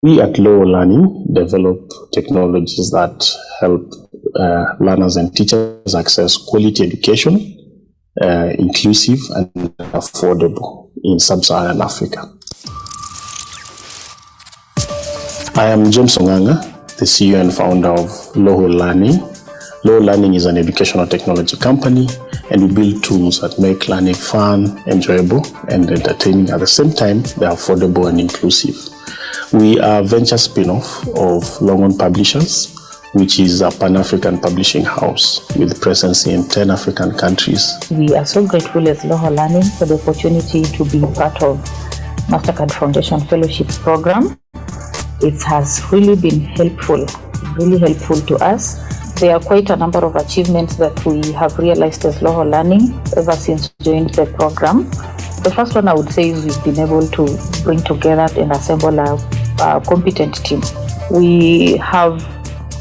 We at Loho Learning develop technologies that help learners and teachers access quality education, inclusive and affordable in sub-Saharan Africa. I am James Onganga, the CEO and founder of Loho Learning. Loho Learning is an educational technology company, and we build tools that make learning fun, enjoyable, and entertaining. At the same time, they're affordable and inclusive. We are a venture spin-off of Longhorn Publishers, which is a Pan-African publishing house with presence in 10 African countries. We are so grateful as Loho Learning for the opportunity to be part of Mastercard Foundation Fellowship Program. It has really been helpful to us. There are quite a number of achievements that we have realized as Loho Learning ever since joined the program. The first one I would say is we've been able to bring together and assemble a competent team. We have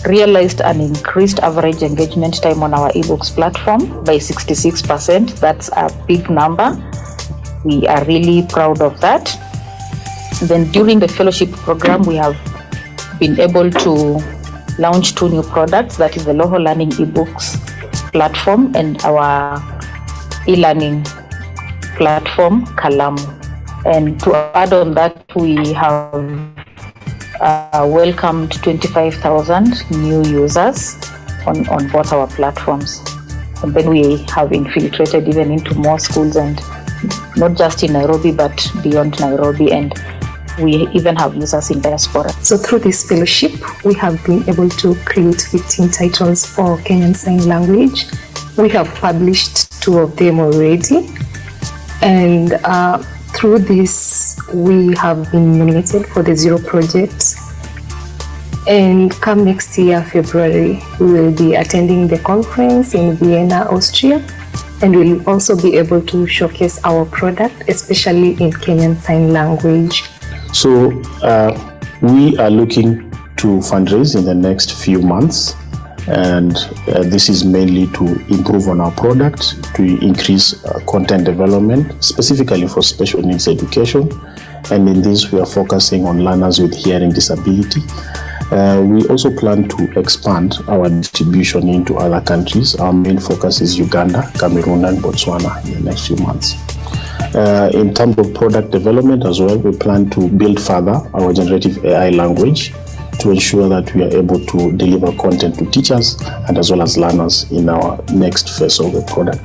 realized an increased average engagement time on our ebooks platform by 66%. That's a big number. We are really proud of that. Then during the fellowship program, we have been able to launch 2 new products, that is the Loho Learning ebooks platform and our e-learning platform, Kalamu. And to add on that, we have welcomed 25,000 new users on both our platforms. And then we have infiltrated even into more schools, and not just in Nairobi, but beyond Nairobi, and we even have users in diaspora. So through this fellowship, we have been able to create 15 titles for Kenyan Sign Language. We have published 2 of them already. And through this, we have been nominated for the Zero Project. And come next year, February, we will be attending the conference in Vienna, Austria. And we'll also be able to showcase our product, especially in Kenyan Sign Language. So we are looking to fundraise in the next few months. And this is mainly to improve on our product, to increase content development, specifically for special needs education. And in this, we are focusing on learners with hearing disability. We also plan to expand our distribution into other countries. Our main focus is Uganda, Cameroon, and Botswana in the next few months. In terms of product development as well, we plan to build further our generative AI language to ensure that we are able to deliver content to teachers and as well as learners in our next phase of the product.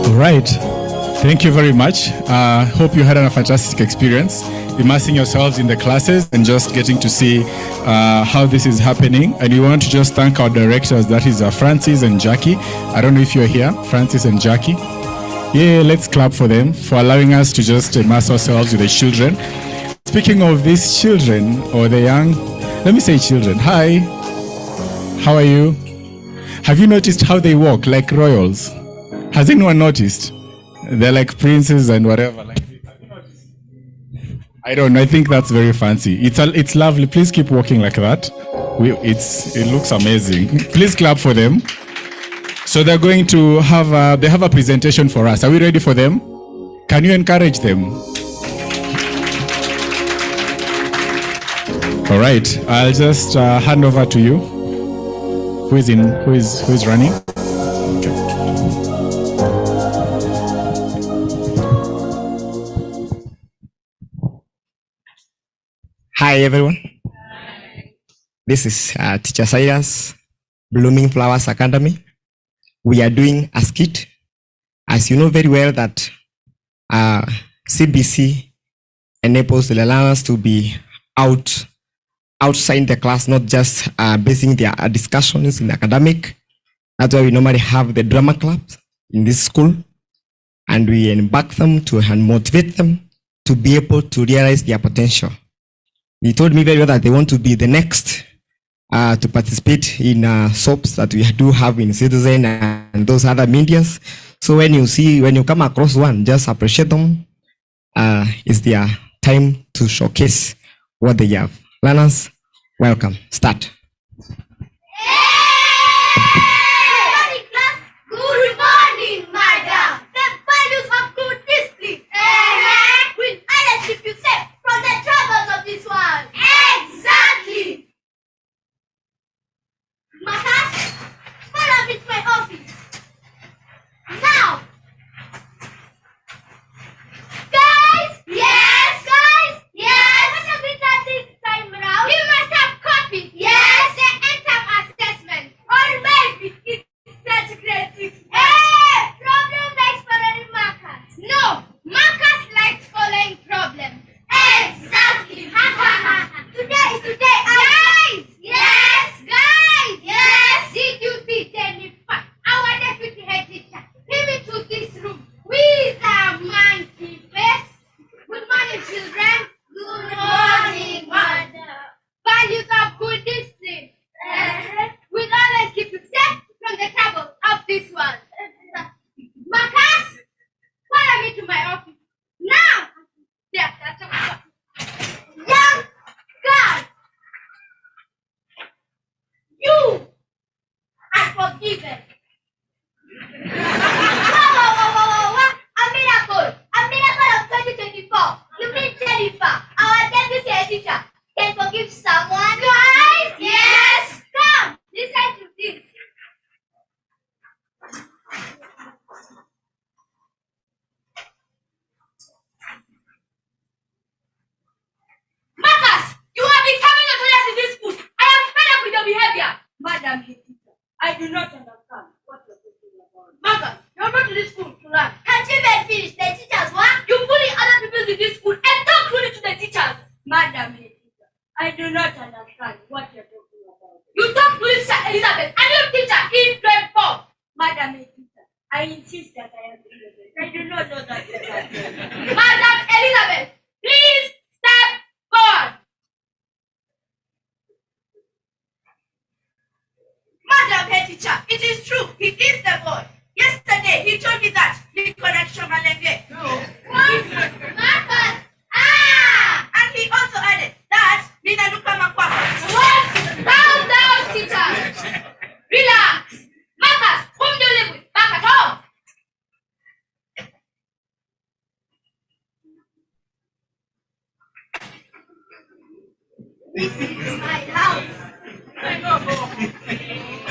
All right. Thank you very much. Hope you had a fantastic experience immersing yourselves in the classes and just getting to see how this is happening. And we want to just thank our directors, that is Francis and Jackie. I don't know if you're here, Francis and Jackie. Yeah, let's clap for them for allowing us to just immerse ourselves with the children. Speaking of these children, or the young, let me say children. Hi, how are you? Have you noticed how they walk like royals? Has anyone noticed? They're like princes and whatever. I don't know. I think that's very fancy. It's lovely. Please keep walking like that. It looks amazing. Please clap for them. So they're going to have a presentation for us. Are we ready for them? Can you encourage them? All right. I'll just hand over to you. Who is running? Okay. Hi everyone. This is Teacher Cyrus, Blooming Flowers Academy. We are doing a skit. As you know very well that CBC enables the learners to be outside the class, not just basing their discussions in academic. That's why we normally have the drama clubs in this school, and we embark them to and motivate them to be able to realize their potential. They told me very well that they want to be the next to participate in soaps that we do have in Citizen and those other medias. So when you come across one, just appreciate them. It's their time to showcase what they have. Learners, welcome. Start. Good don't know that. Madam Elizabeth, please step forward. Madam Head Teacher, it is true. He is the boy. Yesterday, he told me that. No. Marcus! Ah! And he also added that Ninaluka Makwaka. What? Calm down, teacher. Relax. Marcus, whom do you live with? Back at home. This is my house.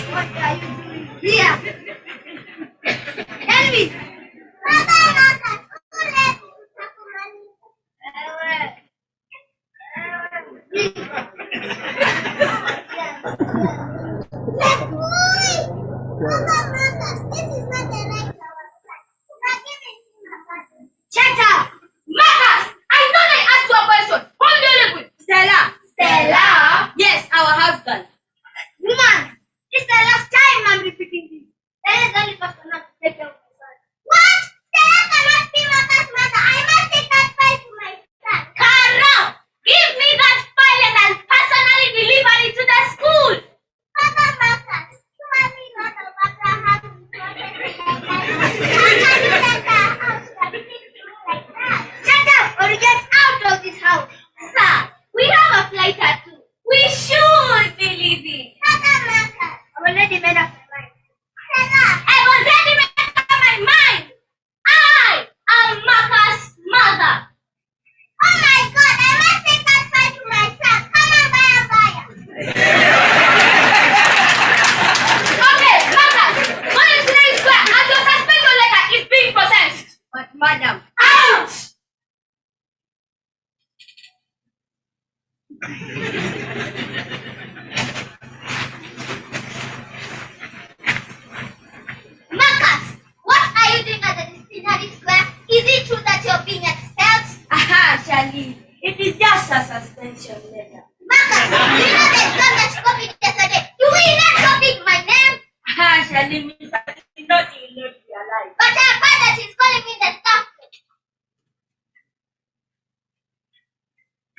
What are you doing here? Tell me. Shut up! Marcus! I thought I asked you a question. Who do you live with? Stella. Stella? Yes, our husband. Woman, it's the last time I'm repeating this. Stella is the only person not to take care of my son. What? Stella cannot be Marcus' mother. I must take that file to my son. Carol! Give me that file and I'll personally deliver it to the school. Father Marcus, you are me not a Abraham. Shut up or get out of this house. Sir, we have a flight at 2. We should be leaving. I've already made up my mind. I've already made up my mind. I am Marcus' mother. Oh my God, I must take that file to my son. Come on, buyer. Okay, Marcus, go to Trinity Square and your suspension letter is being processed. But madam, out! Marcus, what are you doing at the disciplinary square? Is it true that you're being expelled? Aha, Charlie. It is just a suspension letter. Marcus, do you know the exam that you copied yesterday? You will not copy my name. Aha, Charlie, Miss Patty, not realize. But I heard that he's calling me the doctor.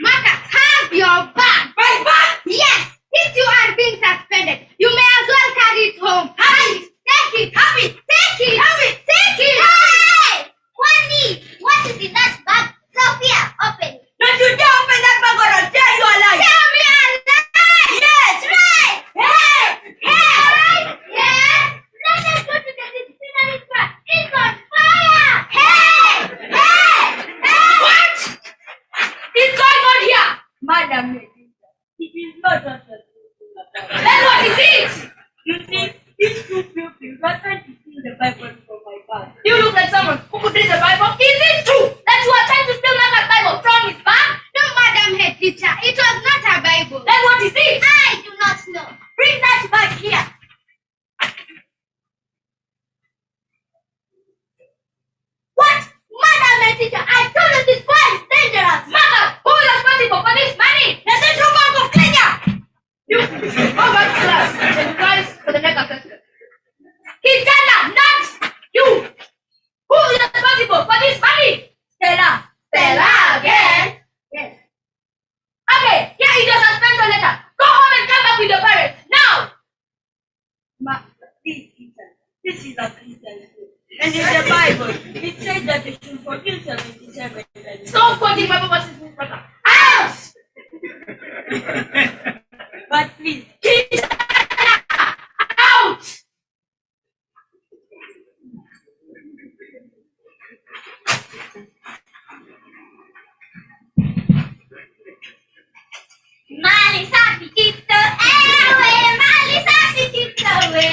Marcus, have your bag. My bag? Yes. If you are being suspended, you may as well carry it home. Have it. Take it. Have it. Take it. Have it. Take it. Hey! Kwani, what is in that bag? Sophia, open it. Don't you dare open that bag or I'll tear you alive. Tell me alive. Yes. Right. Hey. Hey. Yes. Let us go to the disciplinary square. It's on fire. Hey. Hey. Hey. What is going on here? Madam, it is not just a then what is it? You see, these two pupils are trying to steal the Bible from my bag. You look like someone who could read the Bible. Is it true that you are trying to steal Marcus' Bible from his bag? No, Madam Head Teacher. It was not a Bible. Then what is it? I do not know. Bring that bag here. What? Madam Head Teacher, I told you this boy is dangerous. Mother, who is responsible for this money? The Central Bank of Kenya. You go back to class and rise for the next assessment. Kijana, not you. Who is responsible for this money? Stella. Stella again? Yes. Okay, here is your suspension letter. Go home and come back with your parents. Now! Please, teacher. This is a Christian school. And in the Bible, it says that they should forgive 77. Stop quoting Bible verses, brother. Out! But please, teacher, out! Mali sapi kita ewe, mali sapi kita we,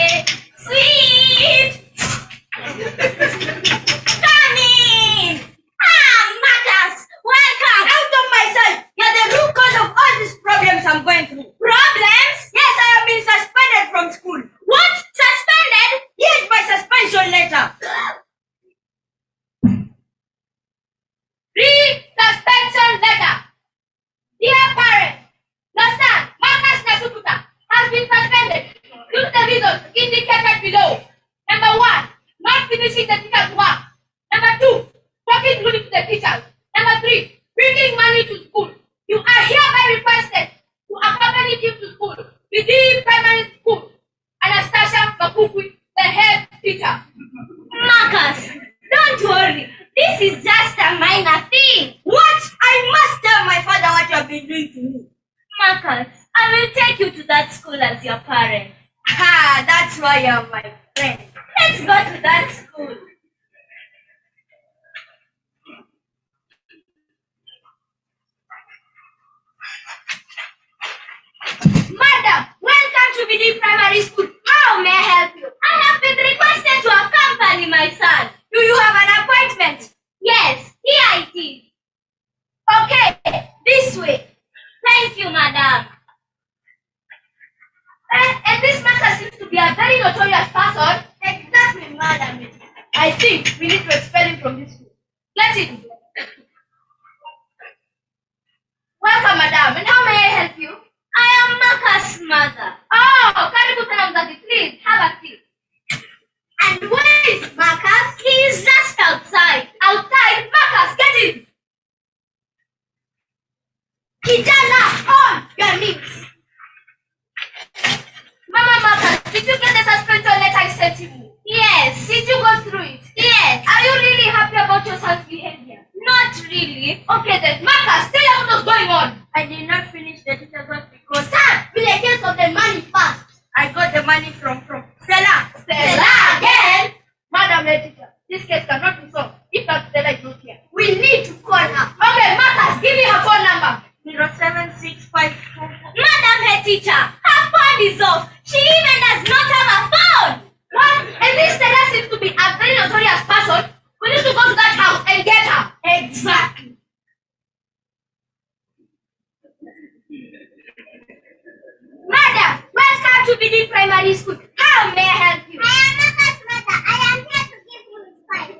sweet. Come in. Marcus, welcome. Out of my sight. You're the root cause of all these problems I'm bringing money to school. You are hereby requested to accompany him to school. Within primary school. Anastasia Makukwi, the head teacher. Marcus, don't worry. This is just a minor thing. What? I must tell my father what you have been doing to me. Marcus, I will take you to that school as your parent. Ah, that's why you're my friend. Let's go to that school. Madam, welcome to BD Primary School. How may I help you? I have been requested to accompany my son. Do you have an appointment? Yes, here it is. Okay, this way. Thank you, madam. And this man seems to be a very notorious person. Exactly, madam. I think we need to expel him from this school. Let him. Welcome, madam. And how may I help you? I am Marcus' mother. Oh, karibu sana mzazi. Please, have a seat. And where is Marcus? He is just outside. Outside? Marcus, get in. Kijana, on your knees. Mama Marcus, did you get the suspension letter I sent you? Yes. Did you go through it? Yes. Are you really happy about your son's behavior? Not really. Okay then, Marcus, tell us what was going on. I did not finish the teacher's work because be the case of the money first. I got the money from Stella. Stella again? Madam head teacher, this case cannot be solved if that Stella is not here. We need to call her. Okay, Marcus, give me her phone number. 07654. Madam head teacher, her phone is off. She even does not have a phone. What? And this Stella seems to be a very notorious person. We need to go to that house and get her. Exactly. Madam, welcome to BD Primary School. How may I help you? I am Marcus' mother. I am here to give you his fight.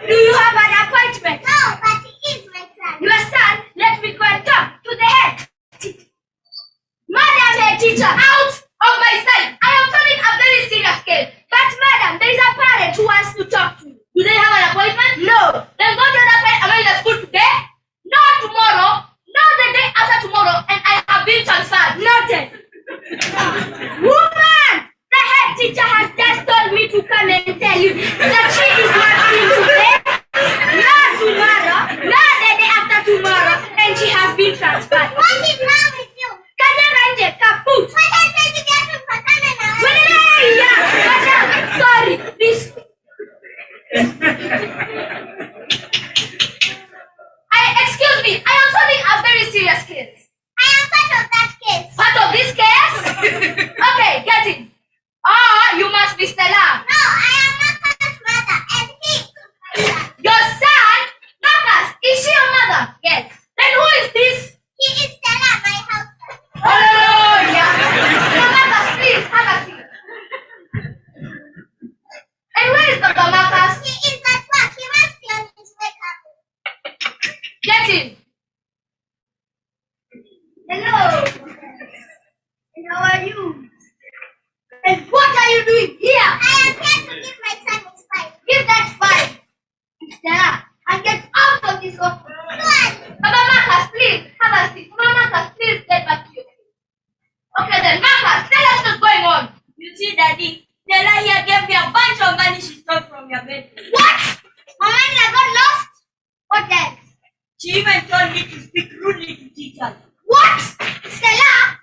Do you have an appointment? No, but he is my son. Your son? Let me go and talk to the head. Madam head teacher, out of my sight. I am telling a very serious case. But madam, there is a parent who wants to talk to you. Do they have an appointment? No. Then go to the parent. Am I in the school today? No, tomorrow. No, the day after tomorrow. And I have been transferred. Noted. Woman! The head teacher has just told me to come and tell you that she is not in today, not tomorrow, not the day after tomorrow, and she has been transferred. What is wrong with you? Kajaranje kaput. What has been to get from Patana? Yeah, sorry, please. Excuse me, I am solving a very serious case. I am part of that case. Part of this case? Okay, get it. You must be Stella. No, I am Marcus' mother, and he is my son. Your son? Marcus, is she your mother? Yes. Then who is this? He is Stella, my husband. Oh, yeah. So Marcus, please, have a seat. And where is Dr. Marcus? He is at work. He must be on his way up. Get in. Hello. And how are you? And what are you doing here? I am here to give my son his fight. Give that fight. Stella, and get out of this office. What? Mama Marcus, please, have a seat. Mama Marcus, please get back to your seat. Okay then, Marcus, tell us what's going on. You see, Daddy, Stella here gave me a bunch of money she stole from your bed. What? My money I got lost? What else? She even told me to speak rudely to teachers. What? Stella?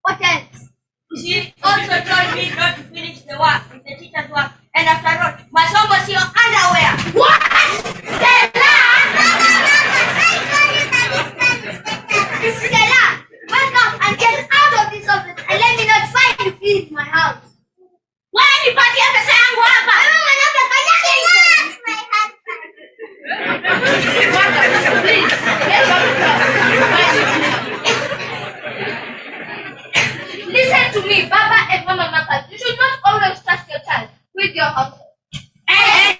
What else? She also told me not to finish the work, the teacher's work, and after all, masomo was your underwear. What? Stella! Stella, wake up and get out of this office and let me not find you in my house. Why are you party at the same hapa? Please, get listen to me, Baba and Mama Marcus. You should not always trust your child with your household.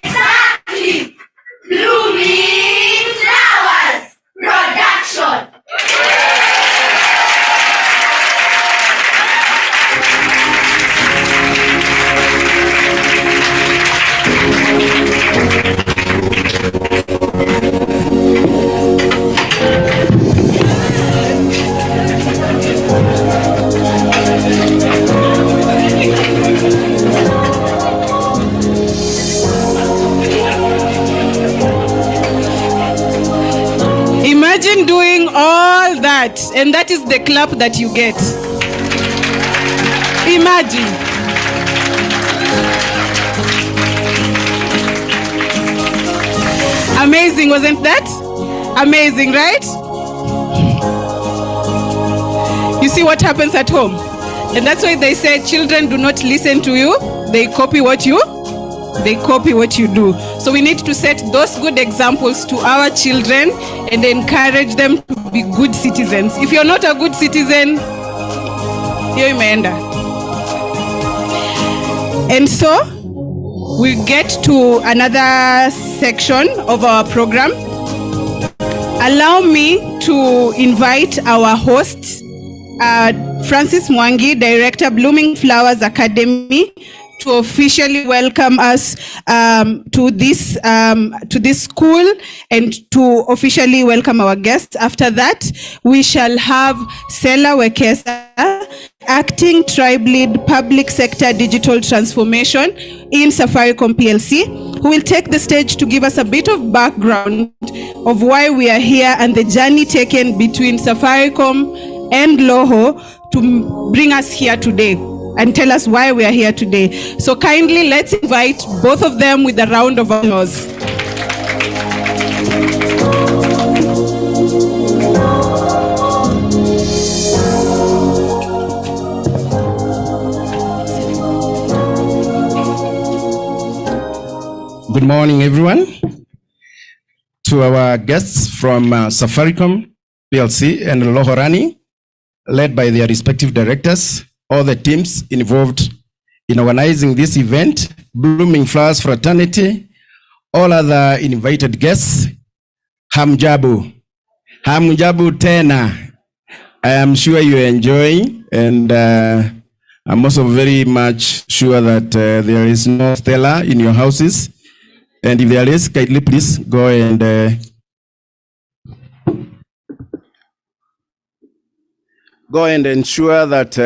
Exactly. Blooming Flowers Production. Imagine doing all that, and that is the clap that you get. Imagine. Amazing, wasn't that? Amazing, right? You see what happens at home? And that's why they say children do not listen to you, they copy what you do. So we need to set those good examples to our children and encourage them to be good citizens. If you're not a good citizen, hiyo imeenda. And so we get to another section of our program. Allow me to invite our host, Francis Mwangi, Director, Blooming Flowers Academy, to officially welcome us to this school and to officially welcome our guests. After that, we shall have Sela Wekesa, Acting Tribe Lead Public Sector Digital Transformation in Safaricom PLC, who will take the stage to give us a bit of background of why we are here and the journey taken between Safaricom and Loho to bring us here today and tell us why we are here today. So kindly let's invite both of them with a round of applause. Good morning, everyone. To our guests from Safaricom PLC and Loho Learning, led by their respective directors, all the teams involved in organizing this event, Blooming Flowers Fraternity, all other invited guests, Hamjabu. Hamjabu tena. I am sure you are enjoying, and I'm also very much sure that there is no Stella in your houses. And if there is, kindly please go and ensure that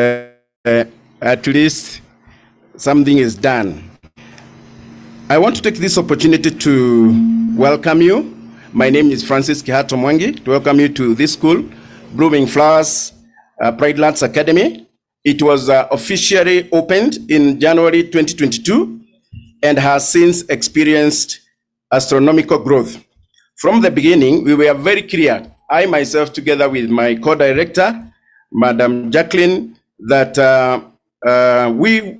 at least something is done. I want to take this opportunity to welcome you. My name is Francis Kihato Mwangi, to welcome you to this school, Blooming Flowers Pride Lands Academy. It was officially opened in January 2022 and has since experienced astronomical growth. From the beginning, we were very clear, I myself together with my co-director, Madam Jacqueline, that we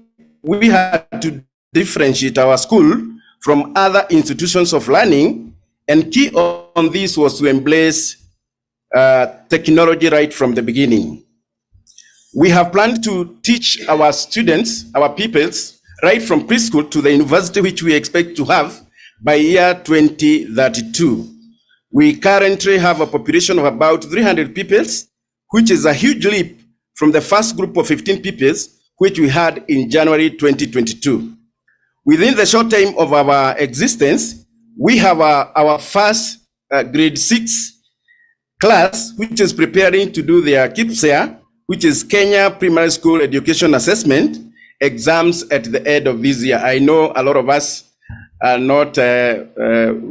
had to differentiate our school from other institutions of learning, and key on this was to embrace technology right from the beginning. We have planned to teach our students, our pupils, right from preschool to the university, which we expect to have by year 2032. We currently have a population of about 300 pupils, which is a huge leap from the first group of 15 pupils, which we had in January 2022. Within the short time of our existence, we have our first grade 6 class, which is preparing to do their KIPSEA, which is Kenya Primary School Education Assessment exams at the end of this year. I know a lot of us are not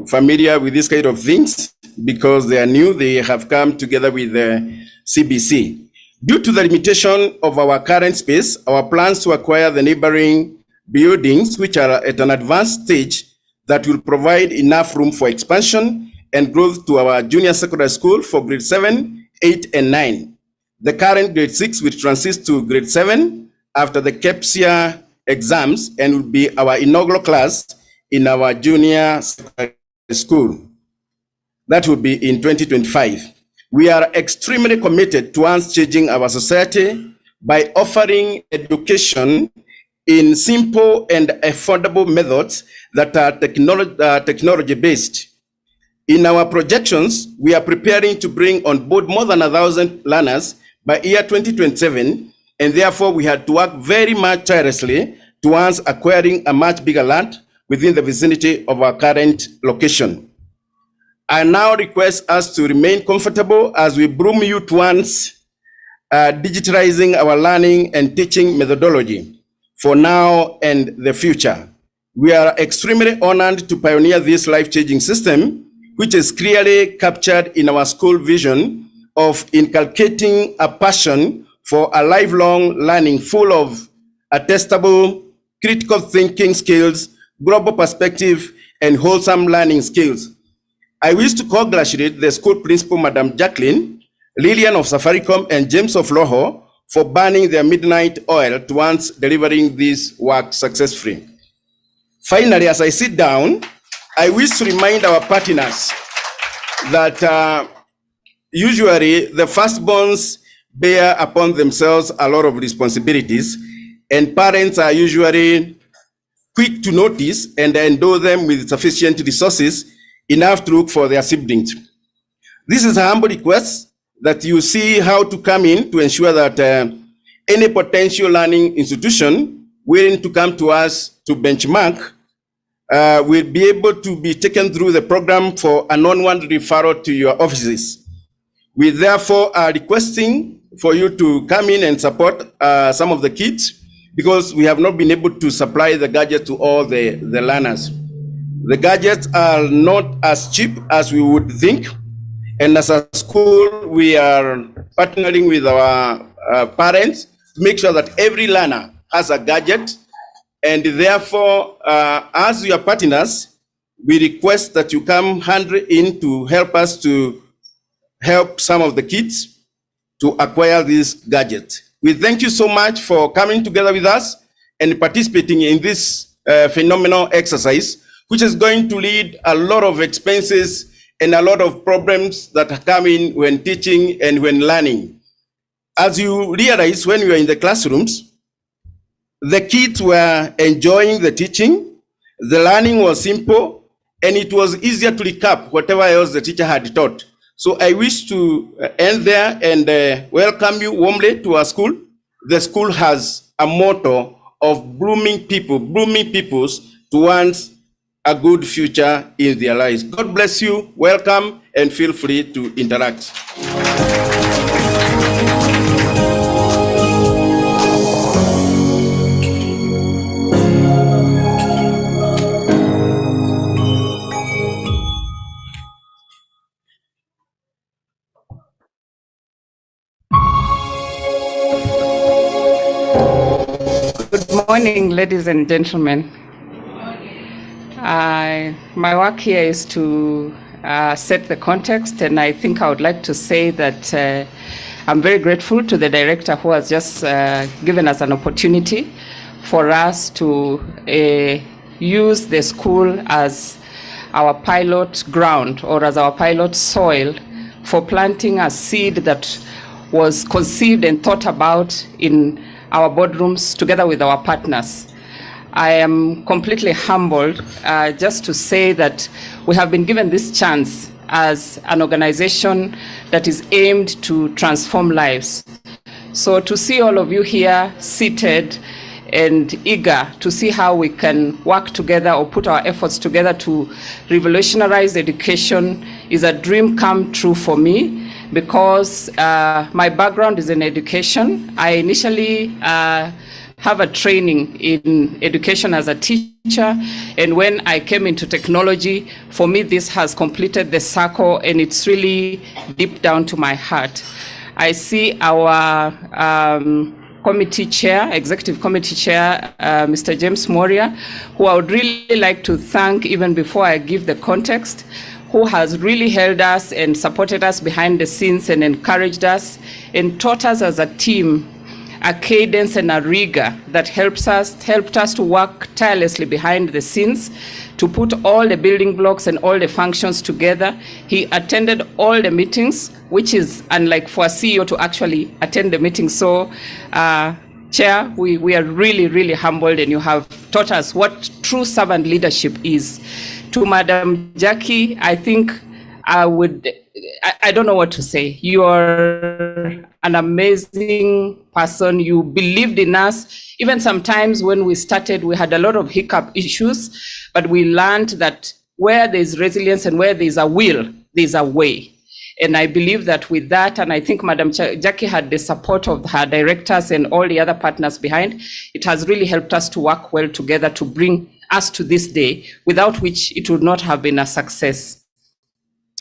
familiar with this kind of things because they are new. They have come together with the CBC. Due to the limitation of our current space, our plans to acquire the neighboring buildings, which are at an advanced stage, that will provide enough room for expansion and growth to our junior secondary school for grade 7, 8, and 9. The current grade 6 will transit to grade 7 after the KEPSIA exams and will be our inaugural class in our junior secondary school. That will be in 2025. We are extremely committed towards changing our society by offering education in simple and affordable methods that are technology-based. In our projections, we are preparing to bring on board more than 1,000 learners by year 2027, and therefore we had to work very much tirelessly towards acquiring a much bigger land within the vicinity of our current location. I now request us to remain comfortable as we broom you towards digitalizing our learning and teaching methodology for now and the future. We are extremely honored to pioneer this life-changing system, which is clearly captured in our school vision of inculcating a passion for a lifelong learning full of attestable critical thinking skills, global perspective, and wholesome learning skills. I wish to congratulate the school principal, Madam Jacqueline, Lillian of Safaricom, and James of Loho for burning their midnight oil towards delivering this work successfully. Finally, as I sit down, I wish to remind our partners that usually the firstborns bear upon themselves a lot of responsibilities, and parents are usually quick to notice and endow them with sufficient resources enough to look for their siblings. This is a humble request that you see how to come in to ensure that any potential learning institution willing to come to us to benchmark will be able to be taken through the program for an onward referral to your offices. We therefore are requesting for you to come in and support some of the kids, because we have not been able to supply the gadgets to all the learners. The gadgets are not as cheap as we would think, and as a school, we are partnering with our parents to make sure that every learner has a gadget, and therefore, as your partners, we request that you come hand in to help us to help some of the kids to acquire these gadgets. We thank you so much for coming together with us and participating in this phenomenal exercise, which is going to lead a lot of expenses and a lot of problems that come in when teaching and when learning. As you realize, when you are in the classrooms, the kids were enjoying the teaching, the learning was simple, and it was easier to recap whatever else the teacher had taught. So I wish to end there and welcome you warmly to our school. The school has a motto of blooming peoples towards a good future in their lives. God bless you, welcome, and feel free to interact. Good morning, ladies and gentlemen. My work here is to set the context, and I think I would like to say that I'm very grateful to the director who has just given us an opportunity for us to use the school as our pilot ground or as our pilot soil for planting a seed that was conceived and thought about in our boardrooms together with our partners. I am completely humbled just to say that we have been given this chance as an organization that is aimed to transform lives. So to see all of you here seated and eager to see how we can work together or put our efforts together to revolutionize education is a dream come true for me, because my background is in education. I initially have a training in education as a teacher, and when I came into technology, for me this has completed the circle, and it's really deep down to my heart. I see our committee chair, executive committee chair, Mr. James Moria, who I would really like to thank even before I give the context, who has really held us and supported us behind the scenes and encouraged us and taught us as a team a cadence and a rigor that helped us to work tirelessly behind the scenes to put all the building blocks and all the functions together. He attended all the meetings, which is unlike for a CEO to actually attend the meetings. So, Chair, we are really, really humbled, and you have taught us what true servant leadership is. To Madam Jackie, I think I don't know what to say. You're an amazing person. You believed in us. Even sometimes when we started, we had a lot of hiccup issues, but we learned that where there's resilience and where there's a will, there's a way. And I believe that with that, and I think Madam Jackie had the support of her directors and all the other partners behind, it has really helped us to work well together to bring us to this day, without which it would not have been a success.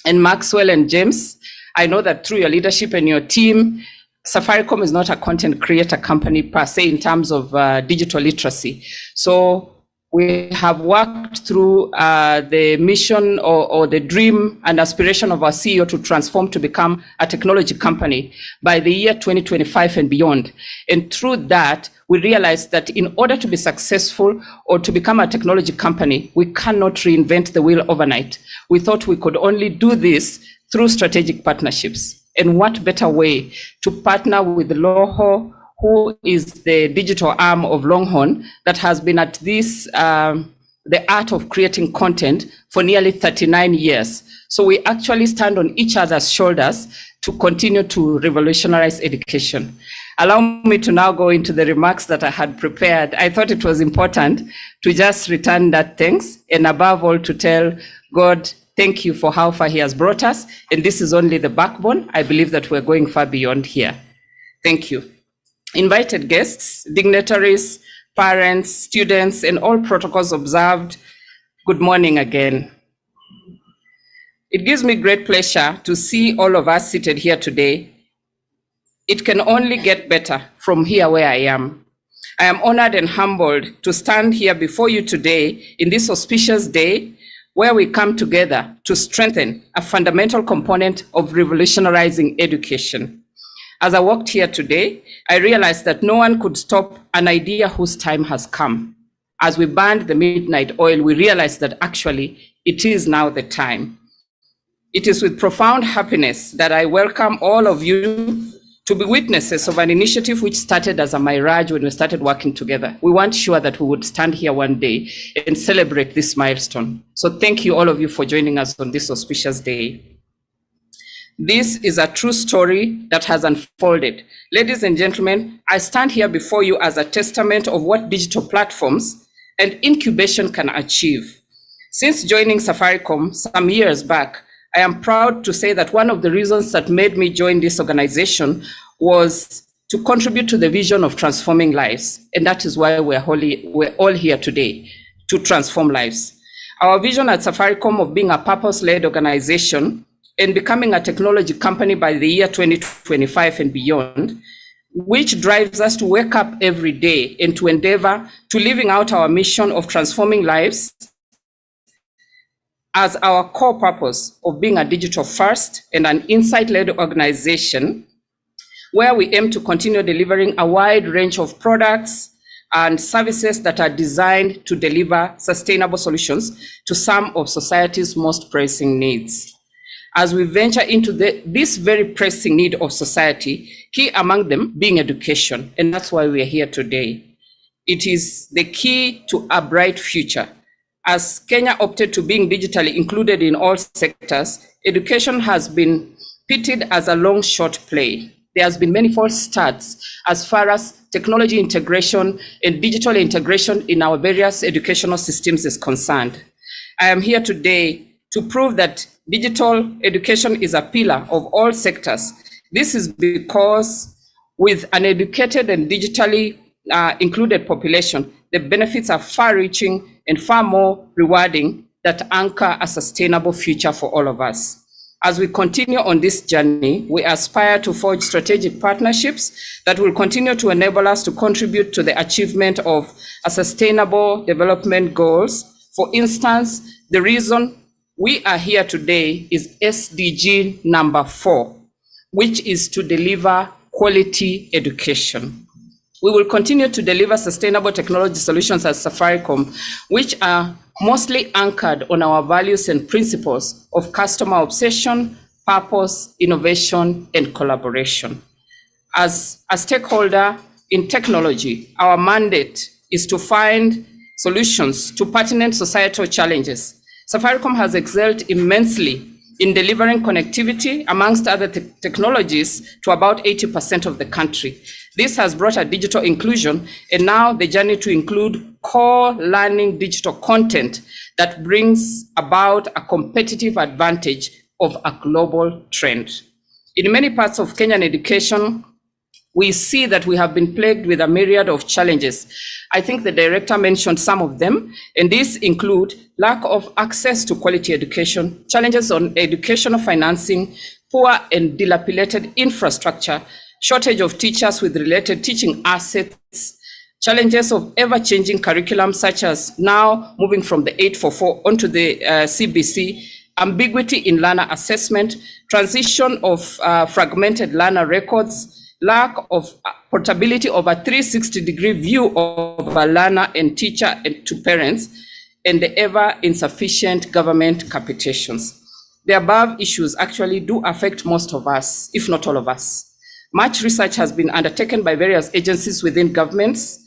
And Maxwell and James, I know that through your leadership and your team, Safaricom is not a content creator company per se in terms of digital literacy. So we have worked through the mission or the dream and aspiration of our CEO to transform to become a technology company by the year 2025 and beyond. And through that, we realized that in order to be successful or to become a technology company, we cannot reinvent the wheel overnight. We thought we could only do this through strategic partnerships. And what better way to partner with Loho, who is the digital arm of Longhorn that has been at this, the art of creating content for nearly 39 years. So we actually stand on each other's shoulders to continue to revolutionize education. Allow me to now go into the remarks that I had prepared. I thought it was important to just return that thanks, and above all to tell God, thank you for how far he has brought us. And this is only the backbone. I believe that we're going far beyond here. Thank you. Invited guests, dignitaries, parents, students, and all protocols observed, good morning again. It gives me great pleasure to see all of us seated here today. It can only get better from here where I am. I am honored and humbled to stand here before you today in this auspicious day where we come together to strengthen a fundamental component of revolutionizing education. As I walked here today, I realized that no one could stop an idea whose time has come. As we burned the midnight oil, we realized that actually it is now the time. It is with profound happiness that I welcome all of you to be witnesses of an initiative which started as a mirage when we started working together. We weren't sure that we would stand here one day and celebrate this milestone. So thank you all of you for joining us on this auspicious day. This is a true story that has unfolded. Ladies and gentlemen, I stand here before you as a testament of what digital platforms and incubation can achieve. Since joining Safaricom some years back, I am proud to say that one of the reasons that made me join this organization was to contribute to the vision of transforming lives. And that is why we're all here today, to transform lives. Our vision at Safaricom of being a purpose-led organization and becoming a technology company by the year 2025 and beyond, which drives us to wake up every day and to endeavor to living out our mission of transforming lives as our core purpose of being a digital first and an insight-led organization, where we aim to continue delivering a wide range of products and services that are designed to deliver sustainable solutions to some of society's most pressing needs. As we venture into this very pressing need of society, key among them being education, and that's why we are here today. It is the key to a bright future. As Kenya opted to being digitally included in all sectors, education has been pitted as a long shot play. There has been many false starts as far as technology integration and digital integration in our various educational systems is concerned. I am here today to prove that digital education is a pillar of all sectors. This is because with an educated and digitally included population, the benefits are far-reaching and far more rewarding that anchor a sustainable future for all of us. As we continue on this journey, we aspire to forge strategic partnerships that will continue to enable us to contribute to the achievement of a sustainable development goals. For instance, the reason we are here today is SDG number 4, which is to deliver quality education. We will continue to deliver sustainable technology solutions at Safaricom, which are mostly anchored on our values and principles of customer obsession, purpose, innovation, and collaboration. As a stakeholder in technology, our mandate is to find solutions to pertinent societal challenges. Safaricom has excelled immensely in delivering connectivity amongst other technologies to about 80% of the country. This has brought a digital inclusion, and now the journey to include core learning digital content that brings about a competitive advantage of a global trend. In many parts of Kenyan education, we see that we have been plagued with a myriad of challenges. I think the director mentioned some of them, and these include lack of access to quality education, challenges on educational financing, poor and dilapidated infrastructure, shortage of teachers with related teaching assets, challenges of ever-changing curriculum, such as now moving from the 844 onto the CBC, ambiguity in learner assessment, transition of fragmented learner records, lack of portability of a 360-degree view of a learner and teacher and to parents, and the ever insufficient government capitations. The above issues actually do affect most of us, if not all of us. Much research has been undertaken by various agencies within governments,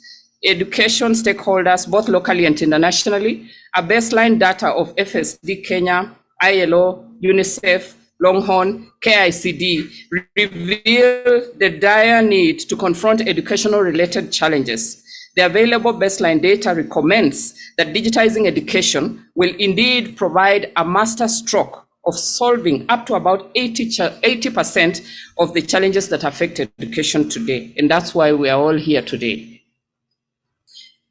education stakeholders, both locally and internationally. A baseline data of FSD Kenya, ILO, UNICEF, Longhorn, KICD reveal the dire need to confront educational-related challenges. The available baseline data recommends that digitizing education will indeed provide a master stroke of solving up to about 80% of the challenges that affect education today. And that's why we are all here today.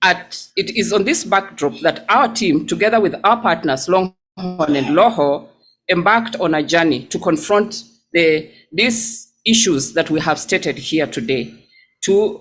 It is on this backdrop that our team, together with our partners, Longhorn and Loho, embarked on a journey to confront these issues that we have stated here today, to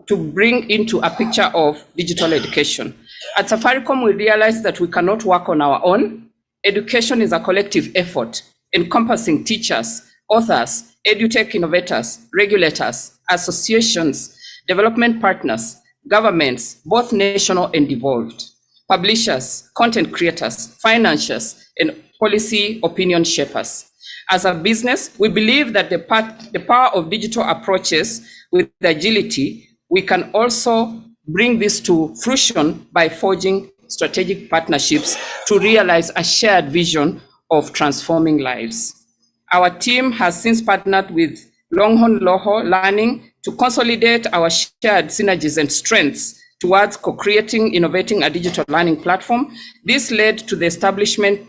bring into a picture of digital education. At Safaricom, we realized that we cannot work on our own. Education is a collective effort encompassing teachers, authors, edutech innovators, regulators, associations, development partners, governments, both national and devolved, publishers, content creators, financiers, and policy opinion shapers. As a business, we believe that the power of digital approaches with agility, we can also bring this to fruition by forging strategic partnerships to realize a shared vision of transforming lives. Our team has since partnered with Longhorn Loho Learning to consolidate our shared synergies and strengths towards co-creating, innovating a digital learning platform. This led to the establishing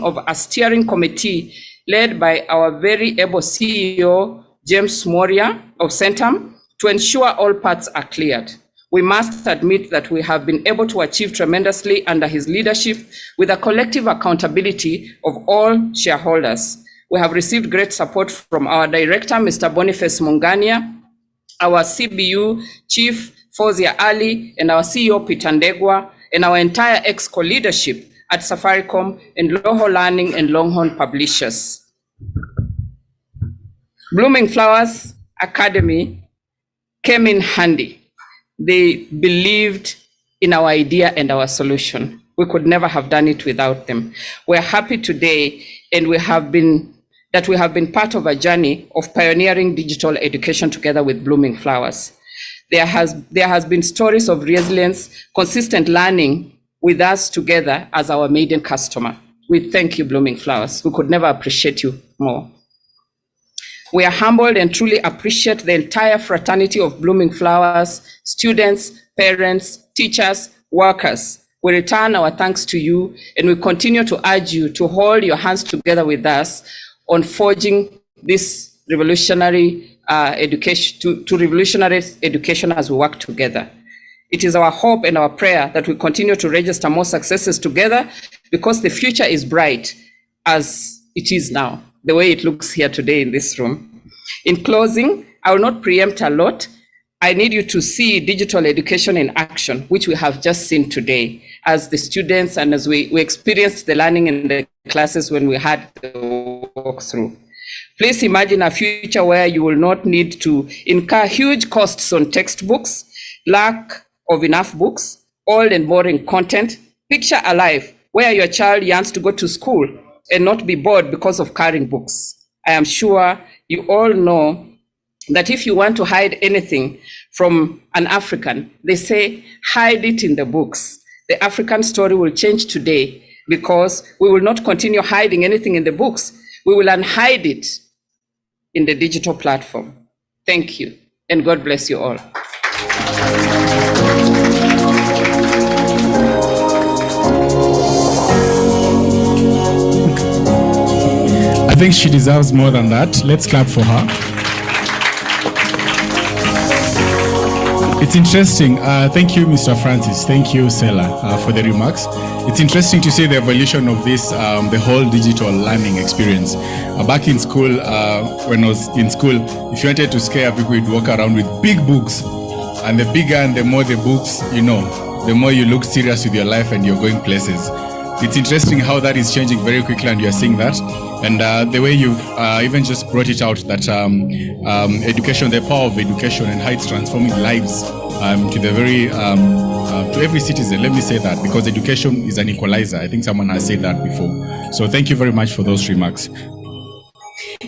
of a steering committee led by our very able CEO, James Moria of Centum, to ensure all paths are cleared. We must admit that we have been able to achieve tremendously under his leadership with a collective accountability of all shareholders. We have received great support from our director, Mr. Boniface Mungania, our CBU Chief, Fozia Ali, and our CEO, Peter Ndegwa, and our entire EXCO leadership at Safaricom and Loho Learning and Longhorn Publishers. Blooming Flowers Academy came in handy. They believed in our idea and our solution. We could never have done it without them. We're happy today, and we have been part of a journey of pioneering digital education together with Blooming Flowers. There has been stories of resilience, consistent learning with us together as our maiden customer. We thank you, Blooming Flowers. We could never appreciate you more. We are humbled and truly appreciate the entire fraternity of Blooming Flowers, students, parents, teachers, workers. We return our thanks to you, and we continue to urge you to hold your hands together with us on forging this revolutionary education, to revolutionize education as we work together. It is our hope and our prayer that we continue to register more successes together, because the future is bright as it is now, the way it looks here today in this room. In closing, I will not preempt a lot. I need you to see digital education in action, which we have just seen today, as the students and as we experienced the learning in the classes when we had the walkthrough. Please imagine a future where you will not need to incur huge costs on textbooks, lack of enough books, old and boring content. Picture a life where your child yearns to go to school and not be bored because of carrying books. I am sure you all know that if you want to hide anything from an African, they say, hide it in the books. The African story will change today, because we will not continue hiding anything in the books. We will unhide it in the digital platform. Thank you, and God bless you all. I think she deserves more than that. Let's clap for her. It's interesting. Thank you, Mr. Francis. Thank you, Sela, for the remarks. It's interesting to see the evolution of this, the whole digital learning experience. Back in school, when I was in school, if you wanted to scare people, you'd walk around with big books. And the bigger and the more the books, you know, the more you look serious with your life and you're going places. It's interesting how that is changing very quickly, and you're seeing that. And the way you've even just brought it out, that education, the power of education and how it's transforming lives to the very, to every citizen. Let me say that, because education is an equalizer. I think someone has said that before. So thank you very much for those remarks.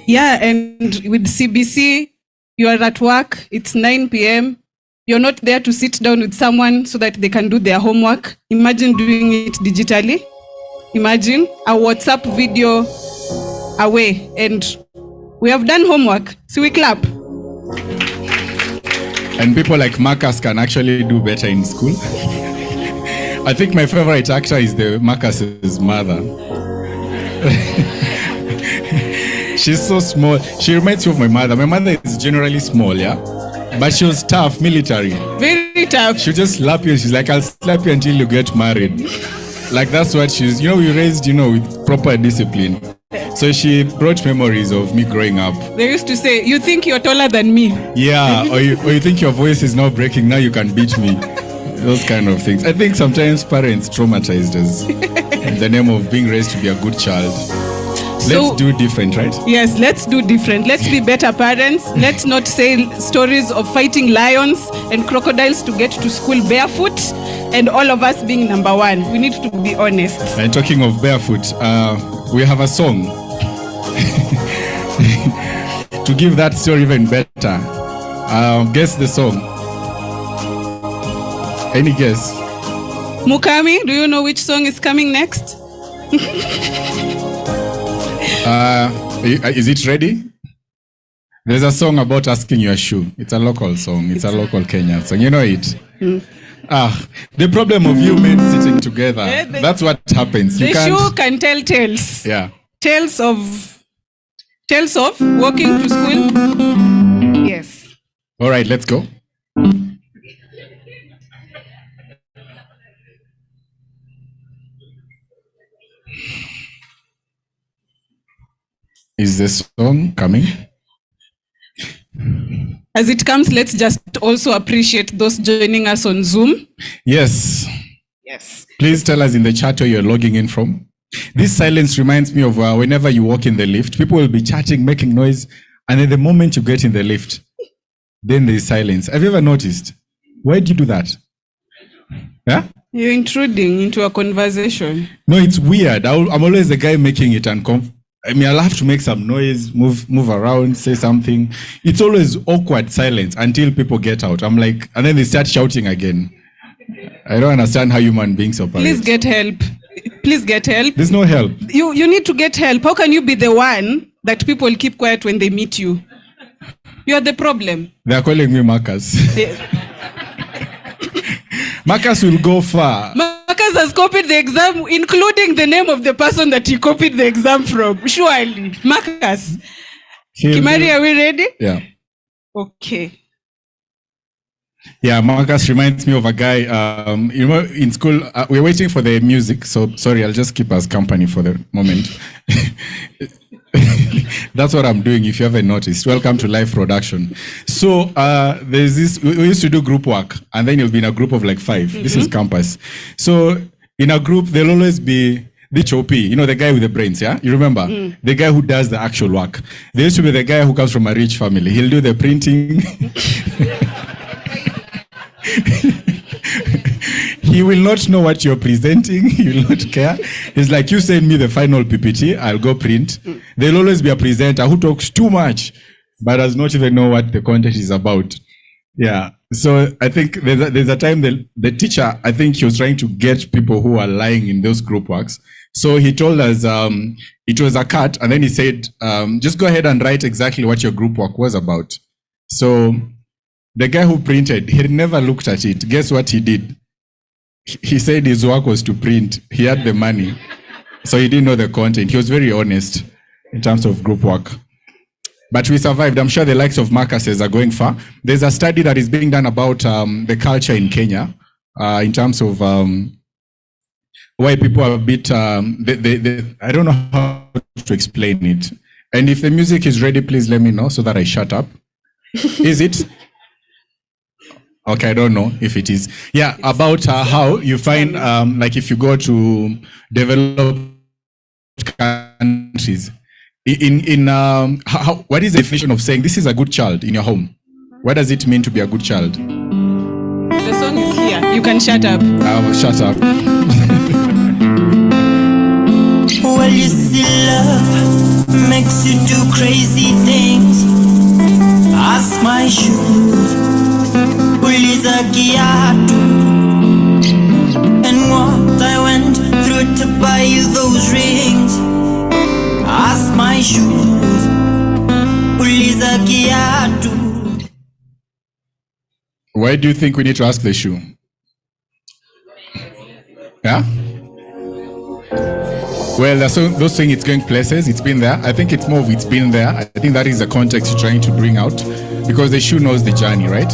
Yeah, and with CBC, you are at work, it's 9 p.m. You're not there to sit down with someone so that they can do their homework. Imagine doing it digitally. Imagine a WhatsApp video away, and we have done homework. So we clap. And people like Marcus can actually do better in school. I think my favorite actor is the Marcus's mother. She's so small. She reminds me of my mother. My mother is generally small, yeah? But she was tough, military. Very tough. She'll just slap you. She's like, I'll slap you until you get married. Like, that's what she's, you know, we raised, you know, with proper discipline. So she brought memories of me growing up. They used to say, you think you're taller than me. Yeah, or you think your voice is now breaking, now you can beat me. Those kind of things. I think sometimes parents traumatized us in the name of being raised to be a good child. Let's do different, right? Yes, let's do different. Let's be better parents. Let's not say stories of fighting lions and crocodiles to get to school barefoot and all of us being number one. We need to be honest. And talking of barefoot, we have a song to give that story even better. Guess the song. Any guess? Mukami, do you know which song is coming next? Is it ready? There's a song about asking your shoe. It's a local song. It's a local Kenyan song. You know it? The problem of you men sitting together, that's what happens. The shoe can tell tales. Yeah. Tales of walking to school. Yes. All right, let's go. Is the song coming? As it comes, let's just also appreciate those joining us on Zoom. Yes. Yes. Please tell us in the chat where you're logging in from. This silence reminds me of whenever you walk in the lift, people will be chatting, making noise, and then the moment you get in the lift, then there's silence. Have you ever noticed? Why do you do that? Yeah? You're intruding into a conversation. No, it's weird. I'm always the guy making it uncomfortable. I mean, I'll have to make some noise, move around, say something. It's always awkward silence until people get out. I'm like, and then they start shouting again. I don't understand how human beings operate. Please get help. Please get help. There's no help. You need to get help. How can you be the one that people keep quiet when they meet you? You are the problem. They're calling me Marcus. Marcus will go far. Marcus has copied the exam, including the name of the person that he copied the exam from. Surely. Marcus. Kimari, are we ready? Yeah. Okay. Yeah, Marcus reminds me of a guy, you know, in school, we're waiting for the music. So, sorry, I'll just keep us company for the moment. That's what I'm doing, if you haven't noticed. Welcome to live production. So, there's this, we used to do group work, and then you'll be in a group of like 5. This is campus. So, in a group, there'll always be the CHOP, you know, the guy with the brains, yeah? You remember? The guy who does the actual work. There used to be the guy who comes from a rich family. He'll do the printing. He will not know what you're presenting. He will not care. It's like, you send me the final PPT, I'll go print. There'll always be a presenter who talks too much, but does not even know what the content is about. Yeah. So I think there's a time the teacher, I think he was trying to get people who are lying in those group works. So he told us it was a cut, and then he said, just go ahead and write exactly what your group work was about. So the guy who printed, he never looked at it. Guess what he did? He said his work was to print. He had the money, so he didn't know the content. He was very honest in terms of group work. But we survived. I'm sure the likes of Marcus's are going far. There's a study that is being done about the culture in Kenya in terms of why people are a bit, I don't know how to explain it. And if the music is ready, please let me know so that I shut up. Is it? Okay, I don't know if it is. Yeah, about how you find, like if you go to developed countries, what is the definition of saying this is a good child in your home? What does it mean to be a good child? The song is here. You can shut up. Shut up. Well, you see, love makes you do crazy things. Ask my shoes, uliza kiatu, and what I went through to buy you those rings. Ask my shoes, uliza kiatu. Why do you think we need to ask the shoe? Yeah? Well, those saying it's going places, it's been there. I think it's more of it's been there. I think that is the context you're trying to bring out, because the shoe knows the journey, right?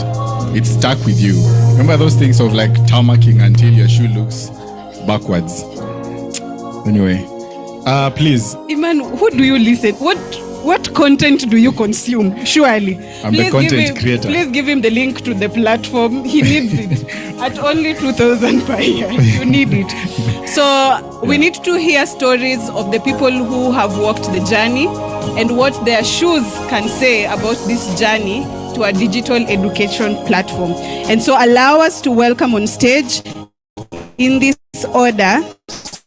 It's stuck with you. Remember those things of like tarmacking until your shoe looks backwards. Anyway, please. Iman, who do you listen? What content do you consume? Surely. I'm the content creator. Please give him the link to the platform. He needs it. At only 2,000 per year. You need it. So we need to hear stories of the people who have walked the journey and what their shoes can say about this journey to a digital education platform. And so allow us to welcome on stage in this order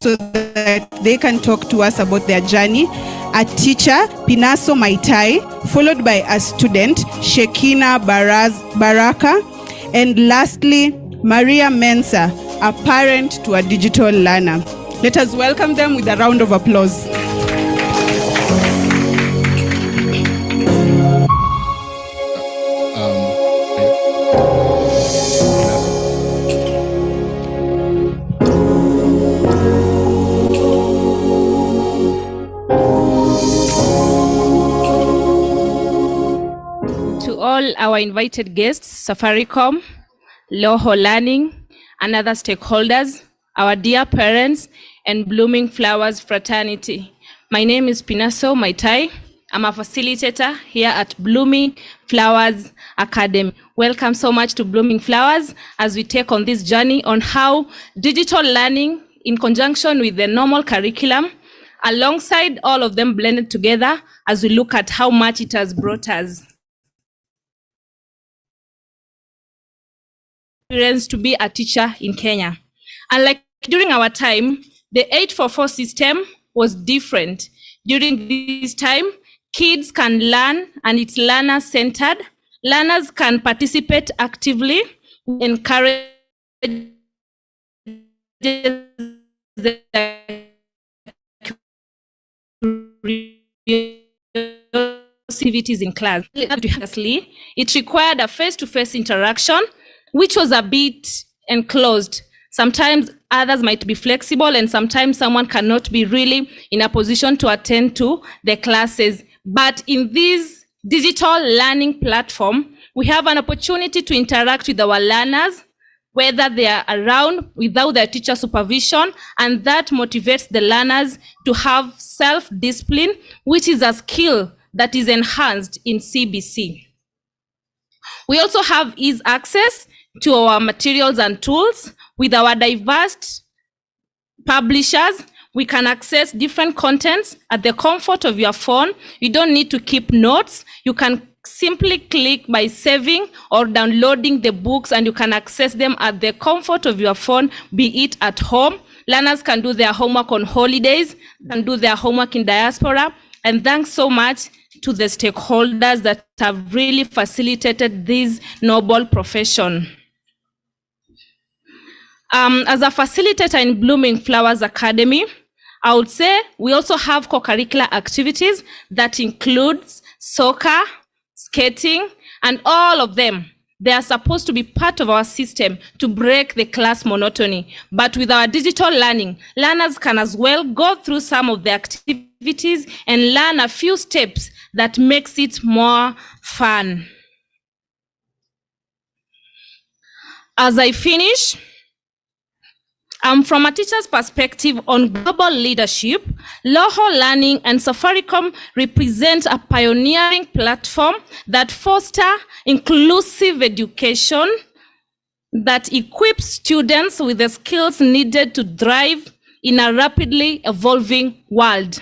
so that they can talk to us about their journey. A teacher, Pinaso Maitai, followed by a student, Shekina Baraka, and lastly, Maria Mensa, a parent to a digital learner. Let us welcome them with a round of applause. All our invited guests, Safaricom, Loho Learning, and other stakeholders, our dear parents, and Blooming Flowers Fraternity. My name is Pinaso Maitai. I'm a facilitator here at Blooming Flowers Academy. Welcome so much to Blooming Flowers as we take on this journey on how digital learning in conjunction with the normal curriculum, alongside all of them blended together as we look at how much it has brought us. Experience to be a teacher in Kenya. And like during our time, the 844 system was different. During this time, kids can learn and it's learner-centered. Learners can participate actively, encourage activities in class. It required a face-to-face interaction, which was a bit enclosed. Sometimes others might be flexible and sometimes someone cannot be really in a position to attend to the classes. But in this digital learning platform, we have an opportunity to interact with our learners, whether they are around without their teacher supervision, and that motivates the learners to have self-discipline, which is a skill that is enhanced in CBC. We also have ease access to our materials and tools. With our diverse publishers, we can access different contents at the comfort of your phone. You don't need to keep notes. You can simply click by saving or downloading the books, and you can access them at the comfort of your phone, be it at home. Learners can do their homework on holidays, can do their homework in diaspora. And thanks so much to the stakeholders that have really facilitated this noble profession. As a facilitator in Blooming Flowers Academy, I would say we also have co-curricular activities that includes soccer, skating, and all of them They are supposed to be part of our system to break the class monotony. But with our digital learning, learners can as well go through some of the activities and learn a few steps that makes it more fun. As I finish, from a teacher's perspective on global leadership, Loho Learning and Safaricom represent a pioneering platform that fosters inclusive education, that equips students with the skills needed to thrive in a rapidly evolving world.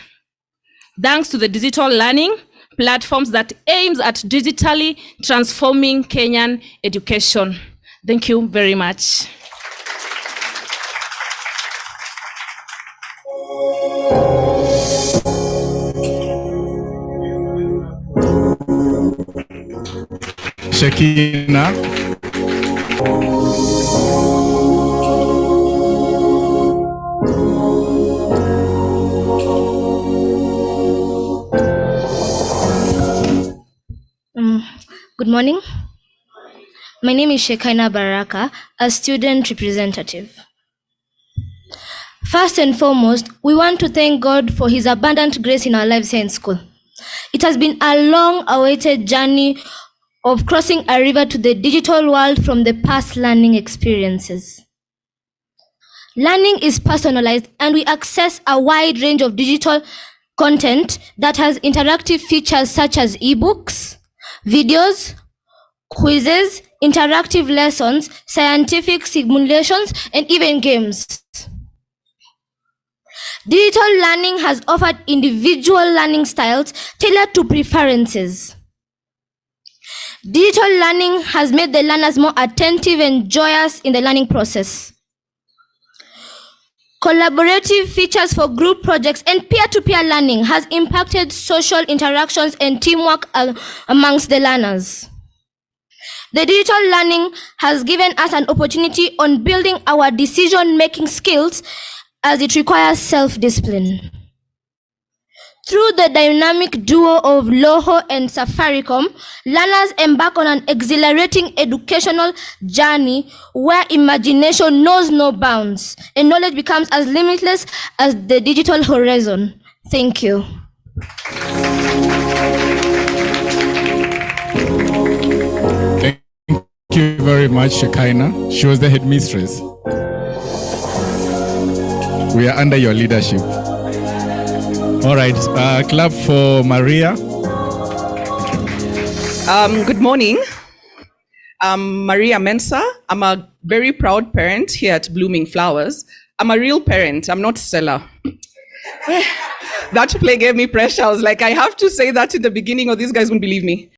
Thanks to the digital learning platforms that aims at digitally transforming Kenyan education. Thank you very much. Shekina. Good morning. My name is Shekina Baraka, a student representative. First and foremost, we want to thank God for His abundant grace in our lives here in school. It has been a long-awaited journey of crossing a river to the digital world from the past learning experiences. Learning is personalized, and we access a wide range of digital content that has interactive features such as ebooks, videos, quizzes, interactive lessons, scientific simulations, and even games. Digital learning has offered individual learning styles tailored to preferences. Digital learning has made the learners more attentive and joyous in the learning process. Collaborative features for group projects and peer-to-peer learning has impacted social interactions and teamwork amongst the learners. The digital learning has given us an opportunity on building our decision-making skills as it requires self-discipline. Through the dynamic duo of Loho and Safaricom, learners embark on an exhilarating educational journey where imagination knows no bounds and knowledge becomes as limitless as the digital horizon. Thank you. Thank you very much, Shekina. She was the headmistress. We are under your leadership. All right, clap for Maria. Good morning. I'm Maria Mensa. I'm a very proud parent here at Blooming Flowers. I'm a real parent. I'm not Stella. That play gave me pressure. I was like, I have to say that in the beginning or these guys won't believe me.